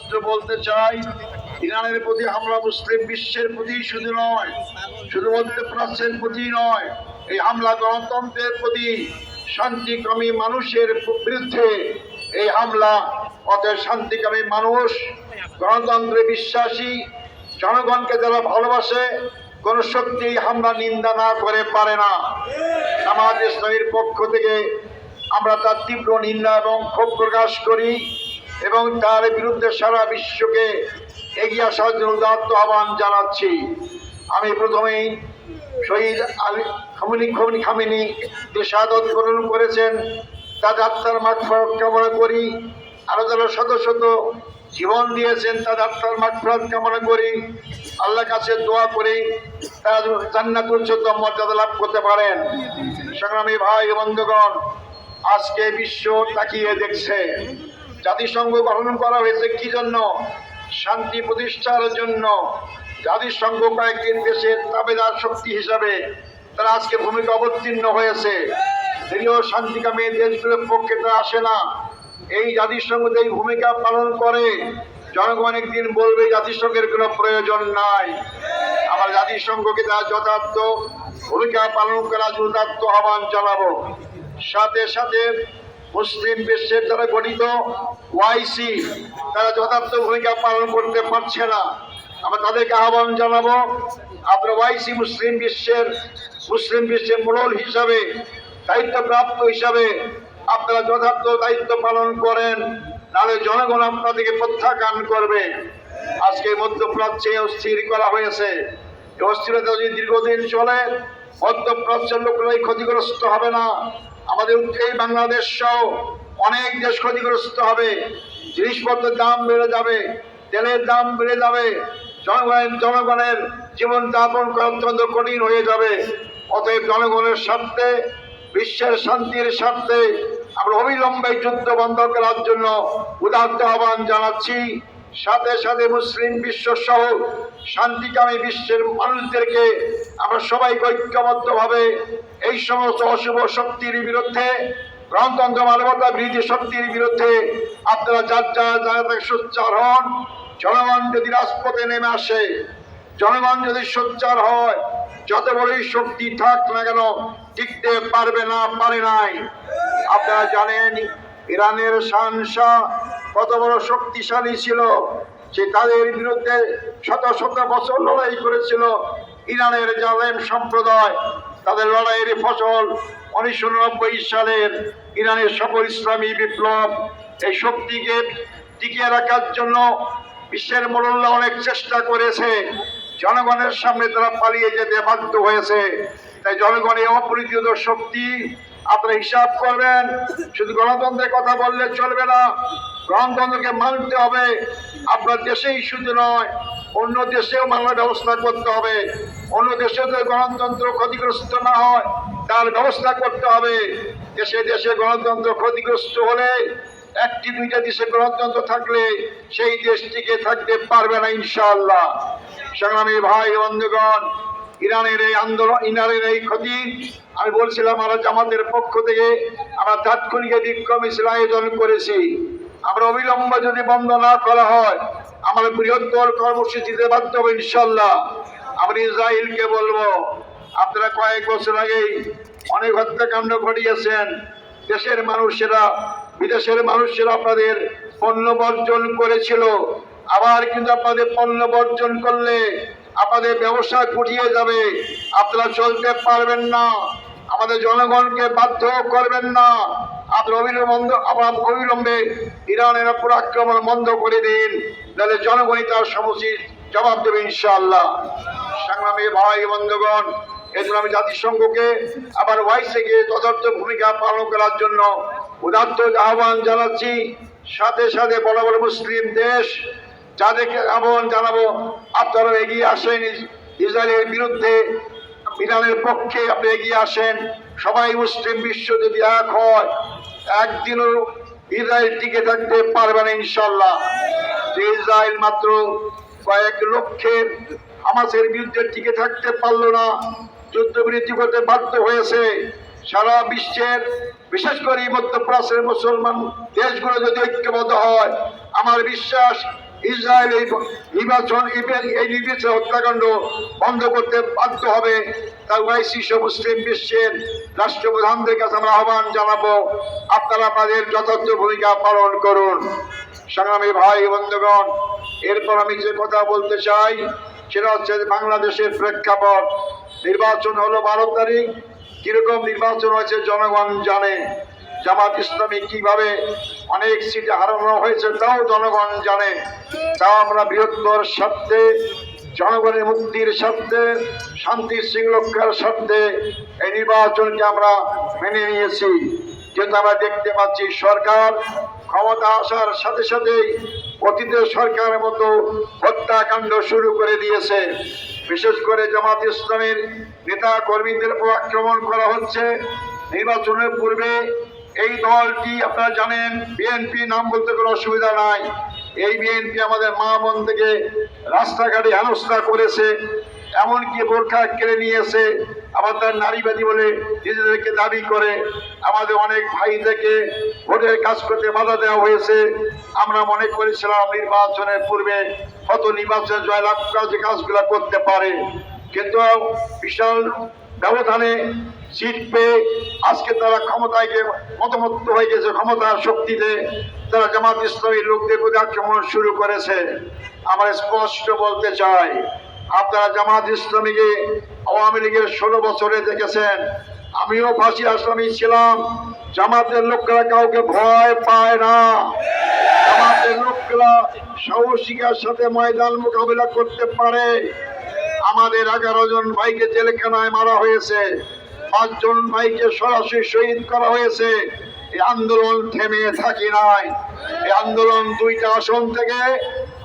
স্পষ্ট বলতে চাই, ইরানের প্রতি হামলা মুসলিম বিশ্বের প্রতি শুধু নয়, শুধু মধ্যপ্রাচ্যের প্রতি নয়, এই হামলা গণতন্ত্রের প্রতি, শান্তিকামী মানুষের বিরুদ্ধে এই হামলা। অতএব শান্তিকামী মানুষ, গণতন্ত্রে বিশ্বাসী জনগণকে যারা ভালোবাসে, কোন শক্তি হামলা নিন্দা না করে পারে না। জামাত ইসলামীর পক্ষ থেকে আমরা তার তীব্র নিন্দা এবং ক্ষোভ প্রকাশ করি এবং তার বিরুদ্ধে সারা বিশ্বকে এগিয়ে আসার জন্য উদাত্ত আহ্বান জানাচ্ছি। আমি প্রথমেই শহীদ খামেনি যে শাহাদাত বরণ করেছেন, তাদের আত্মার মাগফিরাত কামনা করি। আরো যারা শত শত জীবন দিয়েছেন, তাদের আত্মার মাগফিরাত কামনা করি। আল্লাহর কাছে দোয়া করি তারা জান্নাতুল উচ্চতম মর্যাদা লাভ করতে পারেন। সংগ্রামী ভাই বন্ধুগণ, আজকে বিশ্ব তাকিয়ে দেখছে। জাতিসংঘ গঠন করা হয়েছে কি জন্য? শান্তি প্রতিষ্ঠার জন্য। জাতিসংঘ কয়েকটি দেশের তাবেদার শক্তি হিসাবে তারা আজকে ভূমিকা অবতীর্ণ হয়েছে। যদিও শান্তিকামী দেশগুলোর পক্ষে তারা আসে না, এই জাতিসংঘ এই ভূমিকা পালন করে। জনগণ একদিন বলবে জাতিসংঘের কোনো প্রয়োজন নাই। আমার জাতিসংঘকে তারা যথার্থ ভূমিকা পালন করার যথার্থ আহ্বান জানাবো। সাথে সাথে মুসলিম বিশ্বের যারা গঠিত ওআইসি, তারা যথার্থ ভূমিকা পালন করতে পারছে না। আমরা তাদেরকে আহ্বান জানাবো, আপনারা ওআইসি মুসলিম বিশ্বের মোড়ল হিসাবে, দায়িত্বপ্রাপ্ত হিসাবে আপনারা যথার্থ দায়িত্ব পালন করেন, নাহলে জনগণ আপনাদেরকে প্রত্যাখ্যান করবে। আজকে মধ্যপ্রাচ্যে অস্থির করা হয়েছে। এই অস্থিরতা যদি দীর্ঘদিন চলে, মধ্যপ্রাচ্যের লোকরাই ক্ষতিগ্রস্ত হবে না, আমাদের এই বাংলাদেশ সহ অনেক দেশ ক্ষতিগ্রস্ত হবে। জিনিসপত্রের দাম বেড়ে যাবে, তেলের দাম বেড়ে যাবে, জনগণের জীবন যাপন করা অত্যন্ত কঠিন হয়ে যাবে। অতএব জনগণের স্বার্থে, বিশ্বের শান্তির স্বার্থে আমরা অবিলম্বে যুদ্ধ বন্ধ করার জন্য উদাত্ত আহ্বান জানাচ্ছি। সাথে সাথে মুসলিম বিশ্ব সহ শান্তিকামী বিশ্বের মানুষদেরকে আমরা সবাই ঐক্যবদ্ধভাবে এই সমস্ত অশুভ শক্তির বিরুদ্ধে, গণতন্ত্র মানবতা বিরোধী শক্তির বিরুদ্ধে আপনারা যার জায়গা থেকে সোচ্চার হন। জনগণ যদি রাজপথে নেমে আসে, জনগণ যদি সোচ্চার হয়, যত বড়ই শক্তি থাক না কেন টিকতে পারবে না, পারে নাই। আপনারা জানেন ইরানের শাহনশাহ কত বড় শক্তিশালী ছিল, যে তাদের বিরুদ্ধে শত শত বছর লড়াই করেছিল। ইরানের জালেম সম্প্রদায়, তাদের লড়াইয়ের ফসল 1990 সালের ইরানের সফল ইসলামী বিপ্লব। এই শক্তিকে টিকিয়ে রাখার জন্য বিশ্বের মোড়লরা অনেক চেষ্টা করেছে, জনগণের সামনে তারা পালিয়ে যেতে বাধ্য হয়েছে। তাই জনগণের অপরিচিত শক্তি আপনারা হিসাব করবেন। শুধু গণতন্ত্রের কথা বললে চলবে না, গণতন্ত্রকে মানতে হবে। আপনার দেশেই শুধু নয়, অন্য দেশেও মানার ব্যবস্থা করতে হবে। অন্য দেশে যদি গণতন্ত্র ক্ষতিগ্রস্ত না হয়, তার ব্যবস্থা করতে হবে। দেশে দেশে গণতন্ত্র ক্ষতিগ্রস্ত হলে, একটি দুইটা দেশে গণতন্ত্র থাকলে সেই দেশটিকে থাকতে পারবে না ইনশাআল্লাহ। সংগ্রামী ভাই বন্ধুগণ, ইরানের এই আন্দোলন, ইরানের এই ক্ষতি, আমি বলছিলাম আমরা জামাতের পক্ষ থেকে আমরা তাৎক্ষণিক বিক্ষোভ মিছিল আয়োজন করেছি। আমরা অবিলম্বে যদি বন্ধ না করা হয়, আমরা বৃহত্তর কর্মসূচিতে বাধ্য হবো ইনশাআল্লাহ। আমরা ইসরায়েলকে বলবো, আপনারা কয়েক বছর আগেই অনেক হত্যাকাণ্ড ঘটিয়েছেন। দেশের মানুষেরা, বিদেশের মানুষেরা আপনাদের পণ্য বর্জন করেছিল। আবার কিন্তু আপনাদের পণ্য বর্জন করলে আপনাদের ব্যবসা গুটিয়ে যাবে, আপনারা চলতে পারবেন না। আমাদের জনগণকে বাধ্য করবেন না। আপনারা অবিলম্বে ইরানের উপর আক্রমণ বন্ধ করে দিন, তাহলে জনগণই তার সমুচিত জবাব দেবে ইনশাআল্লাহ। সংগ্রামী ভাই বন্ধুগণ, এজন্য আমি জাতিসংঘকে আবার ওআইসিকে যথার্থ ভূমিকা পালন করার জন্য উদাত্ত আহ্বান জানাচ্ছি। সাথে সাথে বড় বড় মুসলিম দেশ, যাদেরকে আহ্বান জানাবো আপনারা এগিয়ে আসেন। ইসরায়েলের বিরুদ্ধে, ইরানের পক্ষে আপনি এগিয়ে আসেন। সবাই মুসলিম বিশ্ব যদি এক হয়, একদিনও ইসরায়েল টিকে থাকতে পারবে না ইনশাআল্লাহ। যে ইসরায়েল মাত্র কয়েক লক্ষের হামাসের বিরুদ্ধে টিকে থাকতে পারলো না, যুদ্ধবিরতি করতে বাধ্য হয়েছে। সারা বিশ্বের, বিশেষ করে মধ্যপ্রাচ্যের মুসলমান দেশগুলো যদি ঐক্যবদ্ধ হয়, আমার বিশ্বাস ইসরায়েল এই নির্বাচন হত্যাকাণ্ড বন্ধ করতে বাধ্য হবে। তাই ওআইসি সহ মুসলিম বিশ্বের রাষ্ট্রপ্রধানদের কাছে আমরা আহ্বান জানাবো, আপনারা আপনাদের যথার্থ ভূমিকা পালন করুন। সংগ্রামী ভাই বন্ধুগণ, এরপর আমি যে কথা বলতে চাই সেটা হচ্ছে বাংলাদেশের প্রেক্ষাপট। নির্বাচন হলো 12 তারিখ। কিরকম নির্বাচন হয়েছে জনগণ জানে। জামাত ইসলামী কিভাবে অনেক সিটে হারানো হয়েছে তাও জনগণ জানে। তাও আমরা বৃহত্তর স্বার্থে, জনগণের মুক্তির স্বার্থে, শান্তি শৃঙ্খলার স্বার্থে এই নির্বাচনকে আমরা মেনে নিয়েছি। কিন্তু আমরা দেখতে পাচ্ছি সরকার ক্ষমতা আসার সাথে সাথেই অতীতের সরকারের মতো হত্যাকাণ্ড শুরু করে দিয়েছে। বিশেষ করে জামাত ইসলামের নেতা কর্মীদের উপর আক্রমণ করা হচ্ছে। নির্বাচনের পূর্বে এই দলটি আপনারা জানেন, বিএনপি নাম বলতে কোনো অসুবিধা নাই। এই বিএনপি আমাদের মা বোন থেকে রাস্তাঘাটে হেনস্থা করেছে, এমনকি বোরখা কেড়ে নিয়েছে, আবার তার নারীবাদী বলে নিজেদেরকে দাবি করে। আমাদের অনেক ভাই থেকে ভোটের কাজ করতে বাধা দেওয়া হয়েছে। আমরা মনে করেছিলাম নির্বাচনের পূর্বে কত নির্বাচনে জয়লাভ যে কাজগুলো করতে পারে, কিন্তু বিশাল ব্যবধানে সিট পেয়ে আজকে তারা ক্ষমতায় মতমত্ত হয়ে গেছে। ক্ষমতার শক্তিতে তারা জামাত ইসলামী লোকদের প্রতি আক্রমণ শুরু করেছে। আমরা স্পষ্ট বলতে চাই, আপনারা জামাত ইসলামীকে আওয়ামী লীগের 16 বছরে দেখেছেন। আমিও ফাঁসি আসামি ছিলাম। জামাতের লোকেরা কাউকে ভয় পায় না। জামাতের লোকেরা সাহসিকার সাথে ময়দান মোকাবিলা করতে পারে। আমাদের 11 জন ভাইকে জেলখানায় মারা হয়েছে, 5 জন ভাইকে সরাসরি শহীদ করা হয়েছে। এই আন্দোলন থেমে থাকি নাই। এই আন্দোলন 2টা আসন থেকে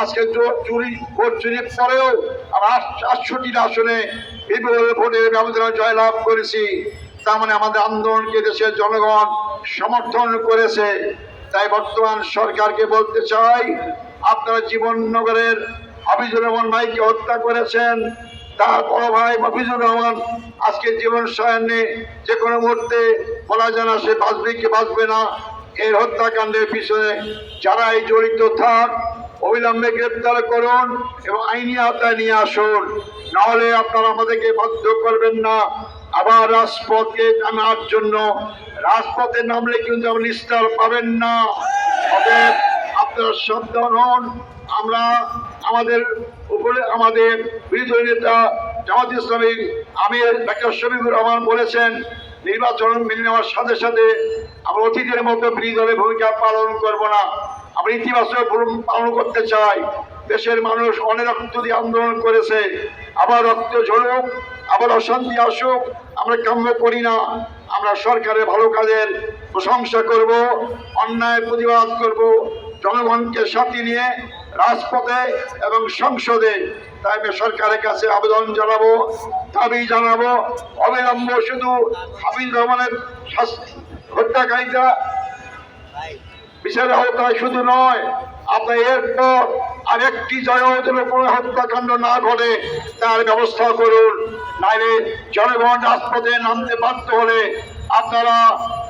আজকে ভোট চুরির পরেও আমরা 68টা আসনে বিপুল ভোটের ব্যবধানে জয়লাভ করেছি। তার মানে আমাদের আন্দোলনকে দেশের জনগণ সমর্থন করেছে। তাই বর্তমান সরকারকে বলতে চাই, আপনারা জীবননগরের হাফিজুর রহমান ভাইকে হত্যা করেছেন। তার বড় ভাই মফিজুর রহমান আজকে জীবন সায়নে যে কোনো মুহূর্তে বলা যায় না সে বাঁচবে কি বাঁচবে না। এর হত্যাকাণ্ডের পিছনে যারাই জড়িত থাক অবিলম্বে গ্রেপ্তার করুন এবং আইনি আওতায় নিয়ে আসুন। নাহলে আপনারা আমাদেরকে বাধ্য করবেন না আবার রাজপথে নামার জন্য। রাজপথে নামলে কিন্তু আপনি নিস্তার পাবেন না। অতএব আপনারা সাবধান হন। আমরা আমাদের উপরে আমাদের বিরোধী নেতা জামাত ইসলামী আমির ডাক্তার শফিকুর রহমান বলেছেন, নির্বাচন মেনে নেওয়ার সাথে সাথে আমরা অতীতের মতো বিরোধী দলের ভূমিকা পালন করব না। আমরা ইতিবাচক পালন করতে চাই। দেশের মানুষ অনেক রক্ত দিয়ে আন্দোলন করেছে, আবার রক্ত ঝরুক, আবার অশান্তি আসুক, আমরা কাম্য করি না। আমরা সরকারের ভালো কাজের প্রশংসা করব, অন্যায় প্রতিবাদ করব, জনগণকে সাথে নিয়ে রাজপথে এবং সংসদে। তাই আমি সরকারের কাছে আবেদন জানাবো, দাবি জানাবো, অবিলম্ব শুধু হাফিজ রহমানের হত্যাকারীরা বিচারের আওতায় শুধু নয়, আপনার এরপর আরেকটি জয়দের উপর হত্যাকাণ্ড না ঘটে তার ব্যবস্থা করুন। নাইলে জনগণ রাজপথে নামতে বাধ্য হলে আপনারা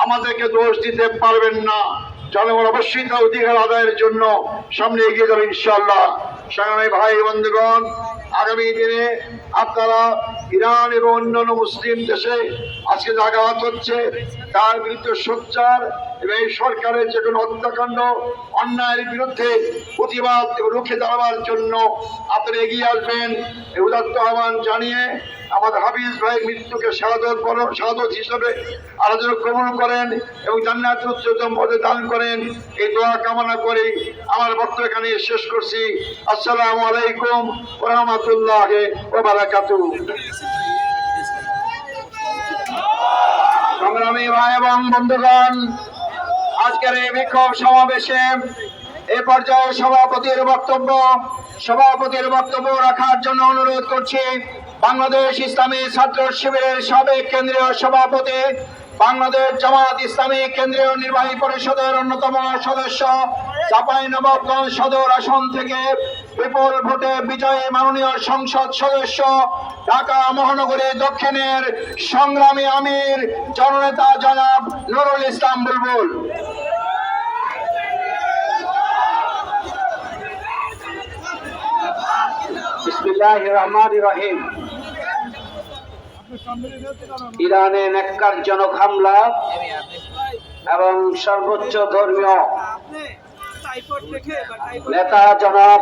আমাদেরকে দোষ দিতে পারবেন না। জনগণ অবশ্যই তার অধিকার আদায়ের জন্য সামনে এগিয়ে যাবে ইনশাআল্লাহ। সংগ্রামী ভাই বন্ধুগণ, আগামী দিনে আপনারা ইরান এবং অন্যান্য মুসলিম দেশে আজকে জাগাত হচ্ছে তার বিরুদ্ধে সোচ্চার এবং এই সরকারের যে কোনো হত্যাকাণ্ড অন্যায়ের বিরুদ্ধে প্রতিবাদ রুখে দাঁড়াবার জন্য আপনারা এগিয়ে আসবেন। এই উদাত্ত আহ্বান জানিয়ে আমাদের হাফিজ ভাইয়ের মৃত্যুকে শাহাদত হিসেবে আলোচনা গ্রহণ করেন এবং জান্নাতের উচ্চতম পদে দান করেন, এই দোয়া কামনা করে আমার বক্তব্য এখানে শেষ করছি। আসসালামু আলাইকুম ওয়া রাহমাতুল্লাহি ওয়া বারাকাতুহু। সংগ্রামী ভাই এবং বন্ধুগণ, আজকের এই বিক্ষোভ সমাবেশে এ পর্যায়ে সভাপতির বক্তব্য রাখার জন্য অনুরোধ করছি বাংলাদেশ ইসলামী ছাত্র শিবিরের সাবেক কেন্দ্রীয় সভাপতি, বাংলাদেশ জামাত ইসলামী কেন্দ্রীয় নির্বাহী পরিষদের অন্যতম সদস্য, চাঁপাইনবাবগঞ্জ সদর আসন থেকে বিপুল ভোটে বিজয়ী মাননীয় সংসদ সদস্য, ঢাকা মহানগরী দক্ষিণের সংগ্রামী আমির জননেতা জনাব নুরুল ইসলাম বুলবুল। বিসমিল্লাহির রহমানির রহিম। ইরানে ন্যাক্কারজনক হামলা এবং সর্বোচ্চ ধর্মীয় নেতা জনাব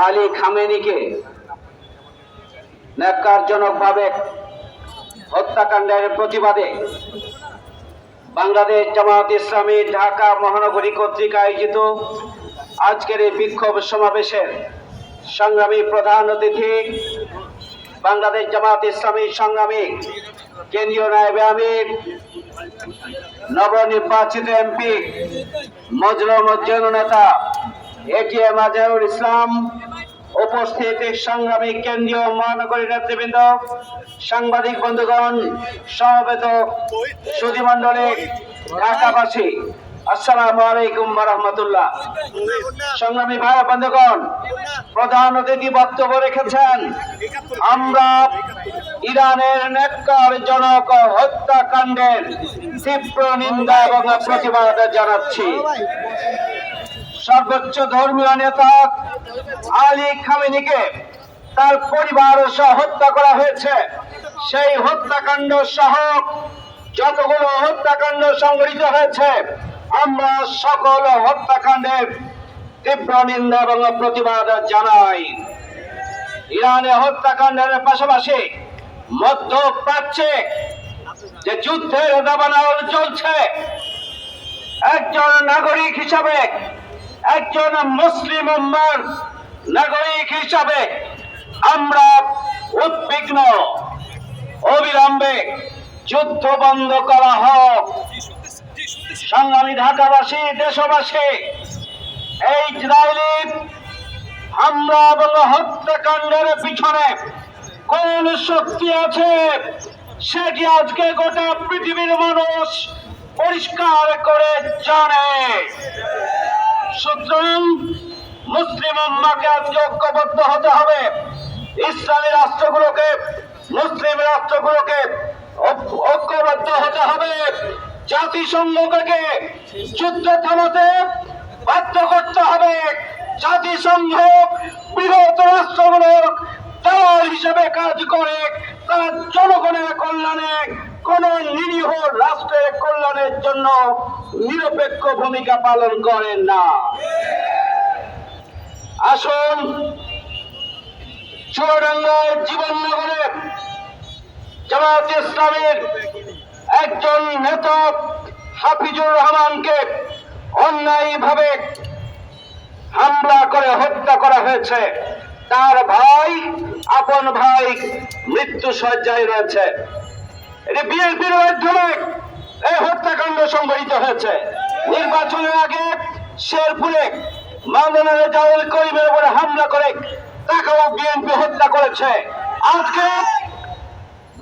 আলী খামেনিকে ন্যাক্কারজনকভাবে হত্যাকাণ্ডের প্রতিবাদে বাংলাদেশ জামায়াত ইসলামী ঢাকা মহানগরী কর্তৃক আয়োজিত আজকের এই বিক্ষোভ সমাবেশের সংগ্রামী প্রধান অতিথি বাংলাদেশ জামায়াত ইসলামী সংগ্রামী কেন্দ্রীয় নায়েবে আমির নবনির্বাচিত এমপি মজলুম উদ্দিন নেতা এটিএম আজহারুল ইসলাম, উপস্থিত সংগ্রামী কেন্দ্রীয় মহানগরী নেতৃবৃন্দ, সাংবাদিক বন্ধুগণ, সমবেত সুধীমণ্ডলী, ঢাকাবাসী, আসসালামু আলাইকুম ওয়া রাহমাতুল্লাহ। সংগ্রামী ভাই বন্ধুগণ, প্রধান অতিথি বক্তব্য রেখেছেন। আমরা ইরানের ন্যাক্কারজনক হত্যাকাণ্ডের তীব্র নিন্দা এবং প্রতিবাদ জানাচ্ছি। সর্বোচ্চ ধর্মীয় নেতা আলী খামেনিকে তার পরিবার সহ হত্যা করা হয়েছে। সেই হত্যাকাণ্ড সহ যতগুলো হত্যাকাণ্ড সংঘটিত হয়েছে, আমরা সকল হত্যাকাণ্ডের তীব্র নিন্দা এবং প্রতিবাদ জানাই। ইরানে হত্যাকাণ্ডের পাশাপাশি মধ্যপ্রাচ্যে যে যুদ্ধের দাবানল চলছে, একজন নাগরিক হিসাবে, একজন মুসলিম উম্মার নাগরিক হিসাবে আমরা উদ্বিগ্ন। অবিলম্বে যুদ্ধ বন্ধ করা হোক। সংগ্রামী ঢাকাবাসী, দেশবাসী, এই ইসরায়েলি হামলা এবং হত্যাকাণ্ডের পিছনে কোন শক্তি আছে সেটি আজকে গোটা পৃথিবীর মানুষ পরিষ্কার করে জানে। সুতরাং মুসলিম উম্মাহকে আজকে ঐক্যবদ্ধ হতে হবে। ইসলামী রাষ্ট্রগুলোকে, মুসলিম রাষ্ট্রগুলোকে ঐক্যবদ্ধ হতে হবে। জাতিসংঘকে যুদ্ধ থামাতে বাধ্য করতে হবে। জাতিসংঘ বৃহৎ রাষ্ট্রগুলোর দালাল হিসেবে কাজ করে, তারা জনগণের কল্যাণে, কোন নিরীহ রাষ্ট্রের কল্যাণের জন্য নিরপেক্ষ ভূমিকা পালন করেন না। আসুন চুয়াডাঙ্গার জীবননগরে জামায়াত ইসলামীর একজন নেতা হাফিজুর রহমানকে অন্যায়ভাবে হামলা করে হত্যা করা হয়েছে। তার ভাই, আপন ভাই মৃত্যু শয্যায় রয়েছে। এটি বিএনপির মাধ্যমে এই হত্যাকাণ্ড সংঘটিত হয়েছে। নির্বাচনের আগে শেরপুরে মাওলানা রেজাউল করিমের উপরে হামলা করে তাকেও বিএনপি হত্যা করেছে। আজকে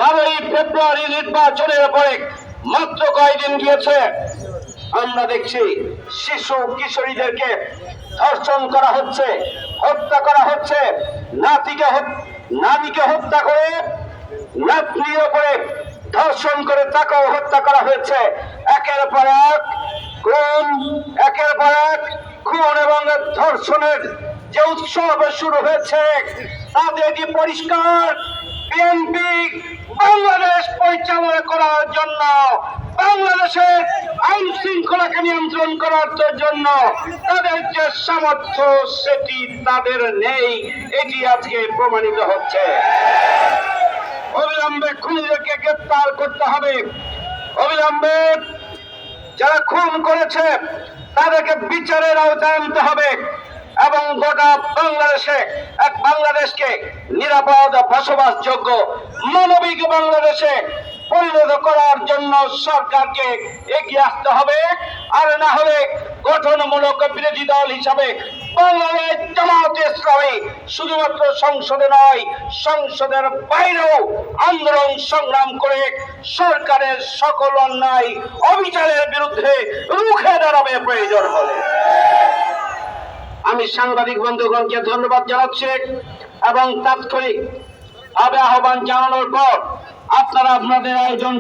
12ই ফেব্রুয়ারি নির্বাচনের পরে মাত্র কয়েকদিন গিয়েছে, আমরা দেখছি শিশু কিশোরীদেরকে ধর্ষণ করা হচ্ছে, হত্যা করা হচ্ছে। নাতিকে হত্যা করে, নাতনির উপরে ধর্ষণ করে তাকেও হত্যা করা হয়েছে। একের পর এক খুন, একের পর এক খুন এবং ধর্ষণের যে উৎসব শুরু হয়েছে, তাতে এটি পরিষ্কার বিএনপি বাংলাদেশ পরিচালনা করার জন্য, বাংলাদেশের আইন শৃঙ্খলাকে নিয়ন্ত্রণ করার জন্য তাদের যে সামর্থ্য সেটি তাদের নেই, এটি আজকে প্রমাণিত হচ্ছে। অবিলম্বে খুনিদেরকে গ্রেপ্তার করতে হবে। অবিলম্বে যারা খুন করেছে তাদেরকে বিচারের আওতায় আনতে হবে এবং গোটা বাংলাদেশে এক বাংলাদেশকে নিরাপদ, বসবাসযোগ্য, মানবিক বাংলাদেশে পরিণত করার জন্য সরকারকে এগিয়ে আসতে হবে। আর না হলে গঠনমূলক বিরোধী দল হিসাবে বাংলাদেশ জামায়াত ইসলামী শুধুমাত্র সংসদে নয়, সংসদের বাইরেও আন্দোলন সংগ্রাম করে সরকারের সকল অন্যায় অবিচারের বিরুদ্ধে রুখে দাঁড়াবে প্রয়োজন হলে। আমি সাংবাদিক বন্ধুগণকে ধন্যবাদ জানাচ্ছি এবং তাৎক্ষণিক ভাবে আহ্বান জানানোর পর আপনারা আপনাদের আয়োজন